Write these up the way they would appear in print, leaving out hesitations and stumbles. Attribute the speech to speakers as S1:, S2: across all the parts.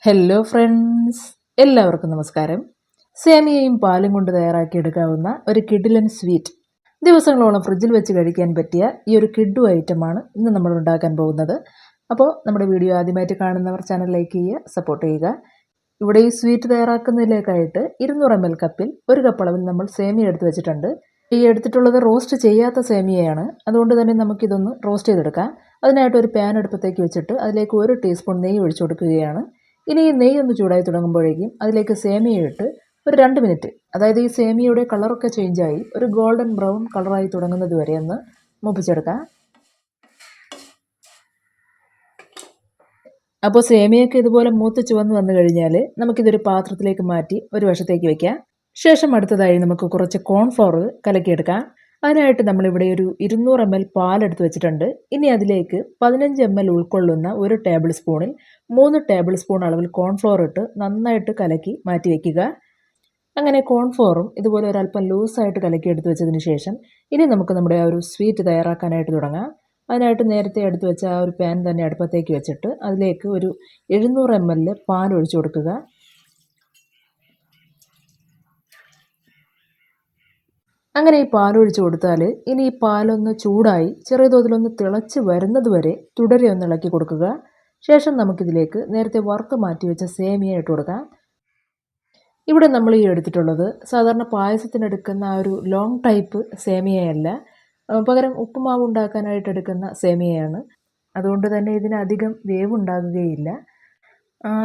S1: Hello friends, എല്ലാവർക്കും നമസ്കാരം. സേമിയയും പാലും കൊണ്ട് തയ്യാറാക്കിയെടുക്കാവുന്ന ഒരു കിഡിലൻ സ്വീറ്റ്, ദിവസങ്ങളോളം ഫ്രിഡ്ജിൽ വെച്ച് കഴിക്കാൻ പറ്റിയ ഈ ഒരു കിഡു ഐറ്റമാണ് ഇന്ന് നമ്മൾ ഉണ്ടാക്കാൻ പോകുന്നത്. അപ്പോൾ നമ്മുടെ വീഡിയോ ആദ്യമായിട്ട് കാണുന്നവർ ചാനൽ ലൈക്ക് ചെയ്യുക, സപ്പോർട്ട് ചെയ്യുക. ഇവിടെ ഈ സ്വീറ്റ് തയ്യാറാക്കുന്നതിലേക്കായിട്ട് 200 ml കപ്പിൽ 1 കപ്പ് അളവിൽ നമ്മൾ സേമിയ എടുത്ത് വെച്ചിട്ടുണ്ട്. ഈ എടുത്തിട്ടുള്ളത് റോസ്റ്റ് ചെയ്യാത്ത സേമിയയാണ്, അതുകൊണ്ട് തന്നെ നമുക്കിതൊന്ന് റോസ്റ്റ് ചെയ്തെടുക്കാം. അതിനായിട്ട് ഒരു പാൻ അടുപ്പത്തേക്ക് വെച്ചിട്ട് അതിലേക്ക് 1 ടീസ്പൂൺ നെയ്യ് ഒഴിച്ചു കൊടുക്കുകയാണ്. ഇനി ഈ നെയ്യ് ഒന്ന് ചൂടായി തുടങ്ങുമ്പോഴേക്കും അതിലേക്ക് സേമിയ ഇട്ട് ഒരു 2 മിനിറ്റ്, അതായത് ഈ സേമിയയുടെ കളറൊക്കെ ചേഞ്ചായി ഒരു ഗോൾഡൻ ബ്രൗൺ കളറായി തുടങ്ങുന്നത് വരെ ഒന്ന് മൂപ്പിച്ചെടുക്കാം. അപ്പോൾ സേമിയൊക്കെ ഇതുപോലെ മൂത്ത് ചുവന്ന് വന്നു കഴിഞ്ഞാൽ നമുക്കിതൊരു പാത്രത്തിലേക്ക് മാറ്റി ഒരു വശത്തേക്ക് വയ്ക്കാം. ശേഷം അടുത്തതായി നമുക്ക് കുറച്ച് കോൺഫ്ലോർ കലക്കിയെടുക്കാം. അതിനായിട്ട് നമ്മളിവിടെ ഒരു 200 ml പാലെടുത്ത് വെച്ചിട്ടുണ്ട്. ഇനി അതിലേക്ക് 15 ml ഉൾക്കൊള്ളുന്ന 1 ടേബിൾ സ്പൂണിൽ 3 ടേബിൾ സ്പൂൺ അളവിൽ കോൺഫ്ലോർ ഇട്ട് നന്നായിട്ട് കലക്കി മാറ്റി വയ്ക്കുക. അങ്ങനെ കോൺഫ്ലോറും ഇതുപോലെ ഒരല്പം ലൂസായിട്ട് കലക്കി എടുത്ത് വെച്ചതിന് ശേഷം ഇനി നമുക്ക് നമ്മുടെ ആ ഒരു സ്വീറ്റ് തയ്യാറാക്കാനായിട്ട് തുടങ്ങാം. അതിനായിട്ട് നേരത്തെ എടുത്ത് വെച്ച ആ ഒരു പാൻ തന്നെ അടുപ്പത്തേക്ക് വെച്ചിട്ട് അതിലേക്ക് ഒരു 700 ml പാൽ ഒഴിച്ചു കൊടുക്കുക. അങ്ങനെ ഈ പാലൊഴിച്ച് കൊടുത്താൽ ഇനി ഈ പാലൊന്ന് ചൂടായി ചെറിയ തോതിലൊന്ന് തിളച്ച് വരുന്നത് വരെ തുടരെ ഒന്ന് ഇളക്കി കൊടുക്കുക. ശേഷം നമുക്കിതിലേക്ക് നേരത്തെ വറുത്ത് മാറ്റി വെച്ച സേമിയ ഇട്ട് കൊടുക്കാം. ഇവിടെ നമ്മൾ ഈ എടുത്തിട്ടുള്ളത് സാധാരണ പായസത്തിനെടുക്കുന്ന ആ ഒരു ലോങ് ടൈപ്പ് സേമിയയല്ല, പകരം ഉപ്പുമാവ് ഉണ്ടാക്കാനായിട്ട് എടുക്കുന്ന സേമിയയാണ്. അതുകൊണ്ട് തന്നെ ഇതിനധികം വേവ് ഉണ്ടാകുകയില്ല.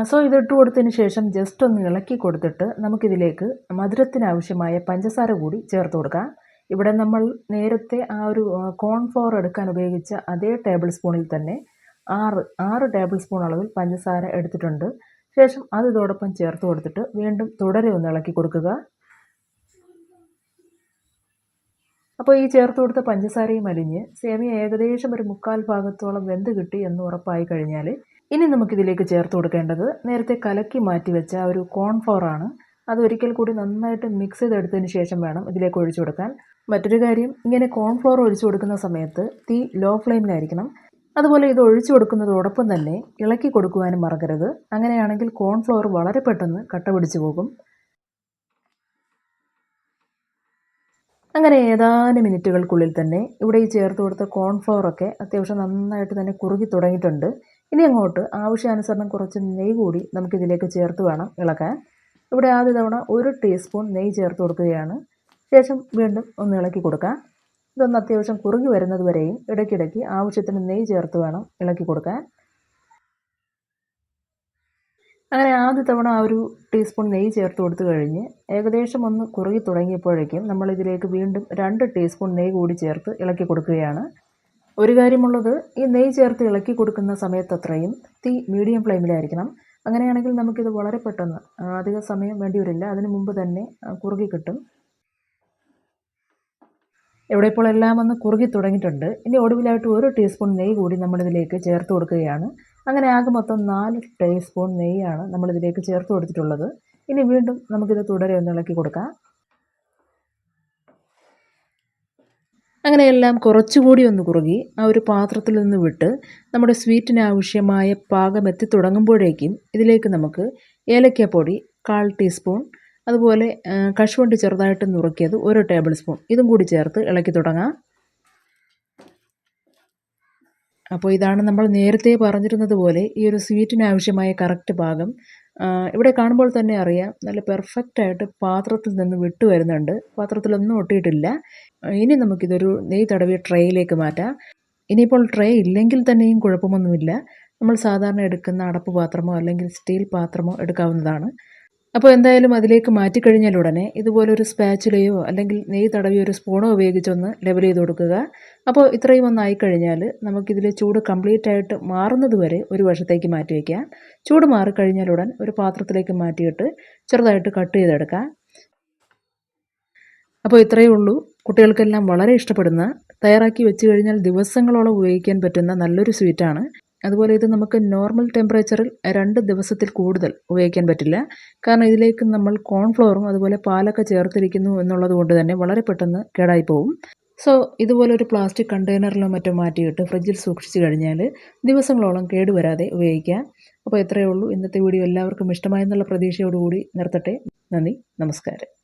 S1: സോ ഇതിട്ട് കൊടുത്തതിന് ശേഷം ജസ്റ്റ് ഒന്ന് ഇളക്കി കൊടുത്തിട്ട് നമുക്കിതിലേക്ക് മധുരത്തിനാവശ്യമായ പഞ്ചസാര കൂടി ചേർത്ത് കൊടുക്കാം. ഇവിടെ നമ്മൾ നേരത്തെ ആ ഒരു കോൺഫ്ലോർ എടുക്കാൻ ഉപയോഗിച്ച അതേ ടേബിൾ സ്പൂണിൽ തന്നെ 6 ടേബിൾ സ്പൂൺ അളവിൽ പഞ്ചസാര എടുത്തിട്ടുണ്ട്. ശേഷം അത് ഇതോടൊപ്പം ചേർത്ത് കൊടുത്തിട്ട് വീണ്ടും തുടരെ ഒന്ന് ഇളക്കി കൊടുക്കുക. അപ്പോൾ ഈ ചേർത്ത് കൊടുത്ത പഞ്ചസാരയും അലിഞ്ഞ് സേമിയ ഏകദേശം ഒരു 1/4 ഭാഗത്തോളം വെന്ത് കിട്ടി എന്ന് ഉറപ്പായി കഴിഞ്ഞാൽ ഇനി നമുക്കിതിലേക്ക് ചേർത്ത് കൊടുക്കേണ്ടത് നേരത്തെ കലക്കി മാറ്റി വെച്ച ഒരു കോൺഫ്ലോർ ആണ്. അത് ഒരിക്കൽ കൂടി നന്നായിട്ട് മിക്സ് ചെയ്തെടുത്തതിന് ശേഷം വേണം ഇതിലേക്ക് ഒഴിച്ചു കൊടുക്കാൻ. മറ്റൊരു കാര്യം, ഇങ്ങനെ കോൺഫ്ലോർ ഒഴിച്ചു കൊടുക്കുന്ന സമയത്ത് തീ ലോ ഫ്ലെയിമിലായിരിക്കണം. അതുപോലെ ഇത് ഒഴിച്ചു കൊടുക്കുന്നതോടൊപ്പം തന്നെ ഇളക്കി കൊടുക്കുവാനും മറക്കരുത്. അങ്ങനെയാണെങ്കിൽ കോൺഫ്ലോർ വളരെ പെട്ടെന്ന് കട്ട പിടിച്ചു പോകും. അങ്ങനെ ഏതാനും മിനിറ്റുകൾക്കുള്ളിൽ തന്നെ ഇവിടെ ഈ ചേർത്ത് കൊടുത്ത കോൺഫ്ലോറൊക്കെ അത്യാവശ്യം നന്നായിട്ട് തന്നെ കുറുകി തുടങ്ങിയിട്ടുണ്ട്. ഇനി അങ്ങോട്ട് ആവശ്യാനുസരണം കുറച്ച് നെയ്യ് കൂടി നമുക്കിതിലേക്ക് ചേർത്ത് വേണം ഇളക്കാൻ. ഇവിടെ ആദ്യ തവണ 1 ടീസ്പൂൺ നെയ്യ് ചേർത്ത് കൊടുക്കുകയാണ്. ശേഷം വീണ്ടും ഒന്ന് ഇളക്കി കൊടുക്കാം. ഇതൊന്ന് അത്യാവശ്യം കുറുകി വരുന്നത് വരെയും ഇടയ്ക്കിടയ്ക്ക് ആവശ്യത്തിന് നെയ്യ് ചേർത്ത് വേണം ഇളക്കി കൊടുക്കാൻ. അങ്ങനെ ആദ്യ തവണ ആ ഒരു ടീസ്പൂൺ നെയ്യ് ചേർത്ത് കൊടുത്തു കഴിഞ്ഞ് ഏകദേശം ഒന്ന് കുറുകി തുടങ്ങിയപ്പോഴേക്കും നമ്മളിതിലേക്ക് വീണ്ടും 2 ടീസ്പൂൺ നെയ്യ് കൂടി ചേർത്ത് ഇളക്കി കൊടുക്കുകയാണ്. ഒരു കാര്യമുള്ളത്, ഈ നെയ്യ് ചേർത്ത് ഇളക്കി കൊടുക്കുന്ന സമയത്തത്രയും തീ മീഡിയം ഫ്ലെയിമിലായിരിക്കണം. അങ്ങനെയാണെങ്കിൽ നമുക്കിത് വളരെ പെട്ടെന്ന്, അധിക സമയം വേണ്ടി വരില്ല, അതിന് മുമ്പ് തന്നെ കുറുകി കിട്ടും. ഇവിടെ ഇപ്പോൾ എല്ലാം ഒന്ന് കുറുകി തുടങ്ങിയിട്ടുണ്ട്. ഇനി ഒടുവിലായിട്ട് 1 ടീസ്പൂൺ നെയ്യ് കൂടി നമ്മളിതിലേക്ക് ചേർത്ത് കൊടുക്കുകയാണ്. അങ്ങനെ ആകെ മൊത്തം 4 ടീസ്പൂൺ നെയ്യാണ് നമ്മളിതിലേക്ക് ചേർത്ത് കൊടുത്തിട്ടുള്ളത്. ഇനി വീണ്ടും നമുക്കിത് തുടരെ ഒന്ന് ഇളക്കി കൊടുക്കാം. അങ്ങനെ എല്ലാം കുറച്ചുകൂടി ഒന്ന് കുറുകി ആ ഒരു പാത്രത്തിൽ നിന്ന് വിട്ട് നമ്മുടെ സ്വീറ്റിന് ആവശ്യമായ പാകം എത്തി തുടങ്ങുമ്പോഴേക്കും ഇതിലേക്ക് നമുക്ക് ഏലക്കാപ്പൊടി 1/4 ടീസ്പൂൺ, അതുപോലെ കശുവണ്ടി ചെറുതായിട്ട് നുറുക്കിയത് 1 ടേബിൾ സ്പൂൺ, ഇതും കൂടി ചേർത്ത് ഇളക്കി തുടങ്ങാം. അപ്പോൾ ഇതാണ് നമ്മൾ നേരത്തെ പറഞ്ഞിരുന്നത് പോലെ ഈ ഒരു സ്വീറ്റിന് ആവശ്യമായ കറക്റ്റ് പാകം. ഇവിടെ കാണുമ്പോൾ തന്നെ അറിയാം, നല്ല പെർഫെക്റ്റായിട്ട് പാത്രത്തിൽ നിന്ന് വിട്ടു വരുന്നുണ്ട്. പാത്രത്തിലൊന്നും ഒട്ടിയിട്ടില്ല. ഇനി നമുക്കിതൊരു നെയ്യ് തടവിയ ട്രേയിലേക്ക് മാറ്റാം. ഇനിയിപ്പോൾ ട്രേ ഇല്ലെങ്കിൽ തന്നെയും കുഴപ്പമൊന്നുമില്ല. നമ്മൾ സാധാരണ എടുക്കുന്ന അടപ്പ് പാത്രമോ അല്ലെങ്കിൽ സ്റ്റീൽ പാത്രമോ എടുക്കാവുന്നതാണ്. അപ്പോൾ എന്തായാലും അതിലേക്ക് മാറ്റിക്കഴിഞ്ഞാൽ ഉടനെ ഇതുപോലൊരു സ്പാച്ചുലയോ അല്ലെങ്കിൽ നെയ്യ് തടവിയ ഒരു സ്പൂണോ ഉപയോഗിച്ചൊന്ന് ലെവൽ ചെയ്ത് കൊടുക്കുക. അപ്പോൾ ഇത്രയും ഒന്നായിക്കഴിഞ്ഞാൽ നമുക്കിതിൽ ചൂട് കംപ്ലീറ്റ് ആയിട്ട് മാറുന്നത് വരെ ഒരു വശത്തേക്ക് മാറ്റി വയ്ക്കാം. ചൂട് മാറിക്കഴിഞ്ഞാൽ ഉടൻ ഒരു പാത്രത്തിലേക്ക് മാറ്റിയിട്ട് ചെറുതായിട്ട് കട്ട് ചെയ്തെടുക്കാം. അപ്പോൾ ഇത്രയേ ഉള്ളൂ. കുട്ടികൾക്കെല്ലാം വളരെ ഇഷ്ടപ്പെടുന്ന, തയ്യാറാക്കി വെച്ച് കഴിഞ്ഞാൽ ദിവസങ്ങളോളം ഉപയോഗിക്കാൻ പറ്റുന്ന നല്ലൊരു സ്വീറ്റാണ്. അതുപോലെ ഇത് നമുക്ക് നോർമൽ ടെമ്പറേച്ചറിൽ 2 ദിവസത്തിൽ കൂടുതൽ ഉപയോഗിക്കാൻ പറ്റില്ല. കാരണം ഇതിലേക്ക് നമ്മൾ കോൺഫ്ലോറും അതുപോലെ പാലൊക്കെ ചേർത്തിരിക്കുന്നു എന്നുള്ളത് കൊണ്ട് തന്നെ വളരെ പെട്ടെന്ന് കേടായി പോകും. സോ ഇതുപോലൊരു പ്ലാസ്റ്റിക് കണ്ടെയ്നറിലോ മറ്റോ മാറ്റിയിട്ട് ഫ്രിഡ്ജിൽ സൂക്ഷിച്ചു കഴിഞ്ഞാൽ ദിവസങ്ങളോളം കേടുവരാതെ ഉപയോഗിക്കാം. അപ്പോൾ ഇത്രയേ ഉള്ളൂ. ഇന്നത്തെ വീഡിയോ എല്ലാവർക്കും ഇഷ്ടമായെന്നുള്ള പ്രതീക്ഷയോടുകൂടി നിർത്തട്ടെ. നന്ദി, നമസ്കാരം.